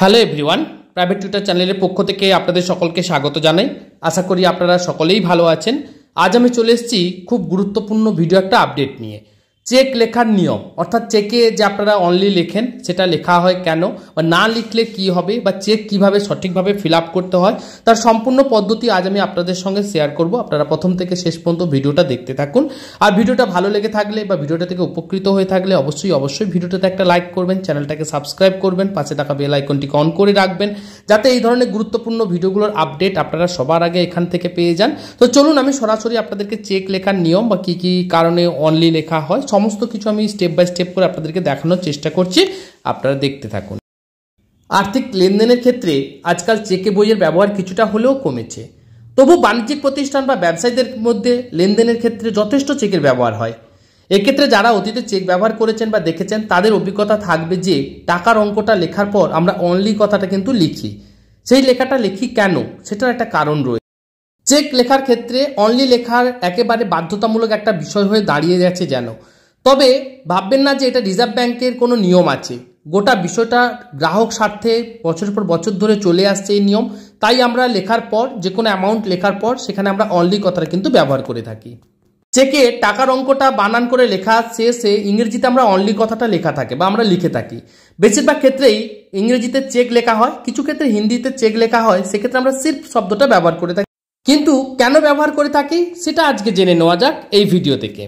Hello everyone, private tutor চ্যানেলের পক্ষ থেকে আপনাদের সকলকে স্বাগত জানাই। আশা করি আপনারা সকলেই ভালো আছেন। আজ আমি চলে এসেছি খুব গুরুত্বপূর্ণ ভিডিও একটা আপডেট নিয়ে। চেক লেখার নিয়ম, অর্থাৎ চেকে যে আপনারা অনলি লেখেন সেটা লেখা হয় কেন, বা না লিখলে কি হবে, বা চেক কিভাবে সঠিকভাবে ফিল আপ করতে হয়, তার সম্পূর্ণ পদ্ধতি আজ আমি আপনাদের সঙ্গে শেয়ার করব। আপনারা প্রথম থেকে শেষ পর্যন্ত ভিডিওটা দেখতে থাকুন। আর ভিডিওটা ভালো লেগে থাকলে বা ভিডিওটা থেকে উপকৃত হয়ে থাকলে অবশ্যই ভিডিওটাতে একটা লাইক করবেন, চ্যানেলটাকে সাবস্ক্রাইব করবেন, পাশে থাকা বেল আইকনটিকে অন করে রাখবেন, যাতে এই ধরনের গুরুত্বপূর্ণ ভিডিওগুলোর আপডেট আপনারা সবার আগে এখান থেকে পেয়ে যান। তো চলুন আমি সরাসরি আপনাদেরকে চেক লেখার নিয়ম বা কি কারণে অনলি লেখা হয় সমস্ত কিছু আমি স্টেপ বাই স্টেপ করে আপনাদেরকে দেখানোর চেষ্টা করছি। আপনারা দেখতে থাকুন। আর্থিক লেনদেনের ক্ষেত্রে আজকাল চেকে বইয়ের ব্যবহার কিছুটা হলেও কমেছে, তবু বাণিজ্যিক প্রতিষ্ঠান বা ব্যবসায়ীদের মধ্যে লেনদেনের ক্ষেত্রে যথেষ্ট চেকের ব্যবহার হয়। এক্ষেত্রে যারা অতীতে চেক ব্যবহার করেছেন বা দেখেছেন তাদের অভিজ্ঞতা থাকবে যে টাকার অঙ্কটা লেখার পর আমরা অনলি কথাটা কিন্তু লিখি। সেই লেখাটা লিখি কেন, সেটার একটা কারণ রয়েছে। চেক লেখার ক্ষেত্রে অনলি লেখার একেবারে বাধ্যতামূলক একটা বিষয় হয়ে দাঁড়িয়ে গেছে যেন। তবে ভাববেন না যে এটা রিজার্ভ ব্যাংকের কোনো নিয়ম আছে। গোটা বিষয়টা গ্রাহক স্বার্থে বছরের পর বছর ধরে চলে আসছে এই নিয়ম। তাই আমরা লেখার পর, যে কোনো অ্যামাউন্ট লেখার পর সেখানে আমরা অনলি কথাটা কিন্তু ব্যবহার করে থাকি। চেকে টাকার অঙ্কটা বানান করে লেখা শেষে ইংরেজিতে আমরা অনলি কথাটা লেখা থাকে বা আমরা লিখে থাকি। বেশিরভাগ ক্ষেত্রেই ইংরেজিতে চেক লেখা হয়, কিছু ক্ষেত্রে হিন্দিতে চেক লেখা হয়, সেক্ষেত্রে আমরা সির্ফ শব্দটা ব্যবহার করে থাকি। কিন্তু কেন ব্যবহার করে থাকি সেটা আজকে জেনে নেওয়া যাক এই ভিডিও থেকে।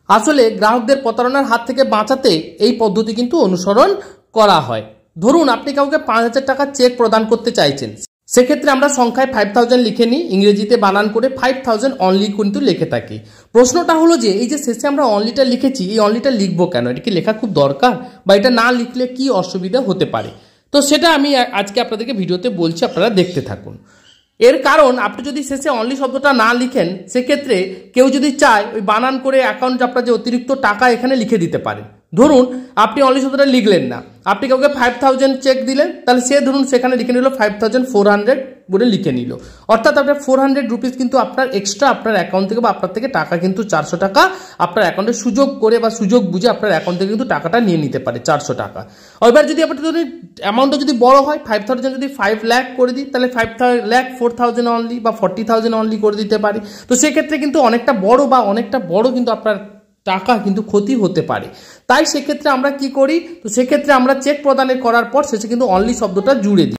আসলে গ্রাহকদের প্রতারণার হাত থেকে বাঁচাতে এই পদ্ধতি কিন্তু অনুসরণ করা হয়। ধরুন আপনি কাউকে 5,000 টাকার চেক প্রদান করতে চাইছেন, সেক্ষেত্রে আমরা সংখ্যায় 5,000 লিখে নিই, ইংরেজিতে বানান করে 5,000 অনলি কিন্তু লিখে থাকি। প্রশ্নটা হলো যে এই যে শেষে আমরা অনলিটা লিখেছি, এই অনলিটা লিখবো কেন? এটা কি লেখা খুব দরকার, বা এটা না লিখলে কি অসুবিধা হতে পারে? তো সেটা আমি আজকে আপনাদেরকে ভিডিওতে বলছি, আপনারা দেখতে থাকুন। এর কারণ, আপনি যদি শেষে অনলি শব্দটা না লিখেন, সেক্ষেত্রে কেউ যদি চায় ওই বানান করে অ্যাকাউন্ট আপনার যে অতিরিক্ত টাকা এখানে লিখে দিতে পারেন। ধরুন আপনি অনলি শব্দটা লিখলেন না, আপনি কাউকে 5,000 চেক দিলেন, তাহলে সে ধরুন সেখানে লিখে নিল 5,400 বলে লিখে নিল। অর্থাৎ আপনার 400 রুপিস কিন্তু আপনার এক্সট্রা আপনার অ্যাকাউন্ট থেকে বা আপনার থেকে টাকা কিন্তু 400 টাকা আপনার অ্যাকাউন্টে সুযোগ করে বা সুযোগ বুঝে আপনার অ্যাকাউন্ট থেকে কিন্তু টাকাটা নিয়ে নিতে পারে 400 টাকা। এবার যদি আপনি ধরুন অ্যামাউন্টটা যদি বড় হয়, 5,000 যদি 5 লাখ করে দিই, তাহলে 5 লাখ 4,000 অনলি বা 40,000 অনলি করে দিতে পারি। তো সেক্ষেত্রে কিন্তু অনেকটা বড় কিন্তু আপনার টাকা কিন্তু ক্ষতি হতে পারে। তাই সেক্ষেত্রে আমরা কি করি, তো সেক্ষেত্রে আমরা চেক প্রদানের করার পর শেষে কিন্তু অনলি শব্দটা জুড়ে দিই।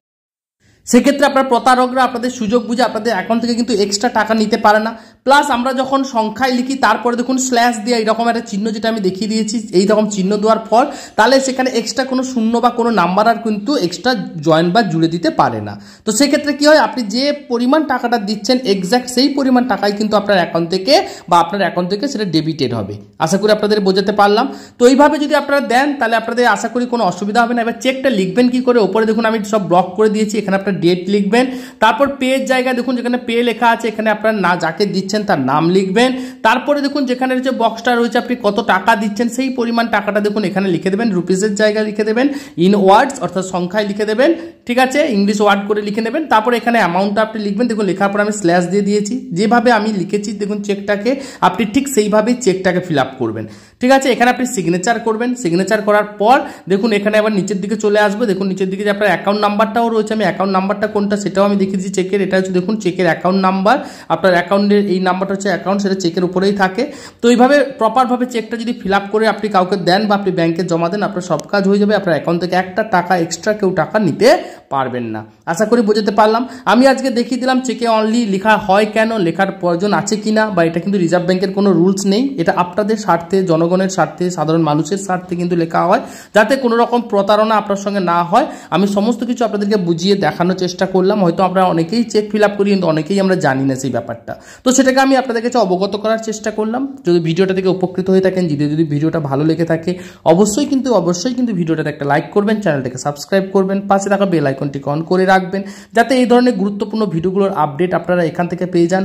সেক্ষেত্রে আপনার প্রতারকরা আপনাদের সুযোগ বুঝে আপনাদের অ্যাকাউন্ট থেকে কিন্তু এক্সট্রা টাকা নিতে পারে না। প্লাস আমরা যখন সংখ্যায় লিখি তারপরে দেখুন স্ল্যাশ দিয়ে এইরকম একটা চিহ্ন, যেটা আমি দেখিয়ে দিয়েছি, এই রকম চিহ্ন দেওয়ার পর তাহলে সেখানে এক্সট্রা কোনো শূন্য বা কোনো নাম্বার আর কিন্তু এক্সট্রা জয়েন বা জুড়ে দিতে পারে না। তো সেক্ষেত্রে কি হয়, আপনি যে পরিমাণ টাকাটা দিচ্ছেন এক্স্যাক্ট সেই পরিমাণ টাকাই কিন্তু আপনার অ্যাকাউন্ট থেকে বা আপনার অ্যাকাউন্ট থেকে সেটা ডেবিটেড হবে। আশা করি আপনাদের বোঝাতে পারলাম। তো এইভাবে যদি আপনারা দেন তাহলে আপনাদের আশা করি কোনো অসুবিধা হবে না। এবার চেকটা লিখবেন কি করে, ওপরে দেখুন আমি সব ব্লক করে দিয়েছি, এখানে আপনার ডেট লিখবেন, তারপর পের জায়গায় দেখুন যেখানে পে লেখা আছে এখানে আপনার না যাকে দিচ্ছেন তার নাম লিখবেন, তারপরে দেখুন যেখানে যে বক্সটা রয়েছে আপনি কত টাকা দিচ্ছেন সেই পরিমাণ টাকাটা দেখুন এখানে লিখে দেবেন, রুপিসের জায়গায় লিখে দেবেন, ইন ওয়ার্ডস অর্থাৎ সংখ্যায় লিখে দেবেন, ঠিক আছে, ইংলিশ ওয়ার্ড করে লিখে নেবেন। তারপরে এখানে অ্যামাউন্টটা আপনি লিখবেন, দেখুন লেখার পর আমি স্ল্যাশ দিয়ে দিয়েছি, যেভাবে আমি লিখেছি দেখুন চেকটাকে আপনি ঠিক সেইভাবেই চেকটাকে ফিল আপ করবেন, ঠিক আছে। এখানে আপনি সিগনেচার করবেন, সিগনেচার করার পর দেখুন এখানে আবার নিচের দিকে চলে আসবে, দেখুন নিচের দিকে যে আপনার অ্যাকাউন্ট নাম্বারটাও রয়েছে, আমি অ্যাকাউন্ট নাম্বারটা কোনটা সেটাও আমি দেখিয়েছি চেকের, এটা হচ্ছে দেখুন চেকের অ্যাকাউন্ট নাম্বার, আপনার অ্যাকাউন্টের এই নাম্বারটা হচ্ছে অ্যাকাউন্ট, সেটা চেকের উপরেই থাকে। তো এইভাবে প্রপারভাবে চেকটা যদি ফিল আপ করে আপনি কাউকে দেন বা আপনি ব্যাংকে জমা দেন, আপনার সব কাজ হয়ে যাবে, আপনার অ্যাকাউন্ট থেকে একটা টাকা এক্সট্রা কেউ টাকা নিতে পারবেন না। আশা করি বোঝাতে পারলাম। আমি আজকে দেখিয়ে দিলাম চেকে অনলি লেখা হয় কেন, লেখার প্রয়োজন আছে কিনা, বা এটা কিন্তু রিজার্ভ ব্যাংকের কোনো রুলস নেই, এটা আপনাদের স্বার্থে, জনগণের স্বার্থে, সাধারণ মানুষের স্বার্থে কিন্তু লেখা হয়, যাতে কোনো রকম প্রতারণা আপনার সঙ্গে না হয়। আমি সমস্ত কিছু আপনাদেরকে বুঝিয়ে দেখানোর চেষ্টা করলাম। হয়তো আমরা অনেকেই চেক ফিল আপ করি কিন্তু অনেকেই আমরা জানি না সেই ব্যাপারটা। তো সেটাকে আমি আপনাদের কাছে অবগত করার চেষ্টা করলাম। যদি ভিডিওটা থেকে উপকৃত হয়ে থাকেন, যদি ভিডিওটা ভালো লেগে থাকে অবশ্যই কিন্তু ভিডিওটাতে একটা লাইক করবেন, চ্যানেলটাকে সাবস্ক্রাইব করবেন, পাশে থাকা বেল আইকনটিকে অন করে রাখবেন, যাতে এই ধরনের গুরুত্বপূর্ণ ভিডিওগুলোর আপডেট আপনারা এখান থেকে পেয়ে যান।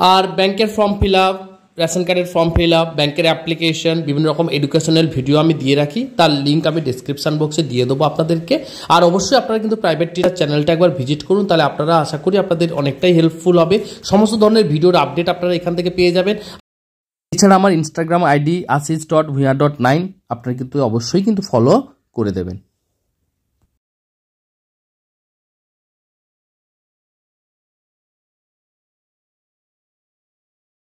আর ব্যাংকের ফর্ম ফিল আপ, রেশন কার্ডের ফর্ম ফিল আপ, ব্যাংকের অ্যাপ্লিকেশন, বিভিন্ন রকম এডুকেশনাল ভিডিও আমি দিয়ে রাখি, তার লিঙ্ক আমি ডিসক্রিপশন বক্সে দিয়ে দেবো আপনাদেরকে। আর অবশ্যই আপনারা কিন্তু প্রাইভেট টিউটর চ্যানেলটা একবার ভিজিট করুন, তাহলে আপনারা আশা করি আপনাদের অনেকটাই হেল্পফুল হবে। সমস্ত ধরনের ভিডিওর আপডেট আপনারা এখান থেকে পেয়ে যাবেন। এছাড়া আমার ইনস্টাগ্রাম আইডি asis.bhuiya.9 আপনারা কিন্তু অবশ্যই কিন্তু ফলো করে দেবেন।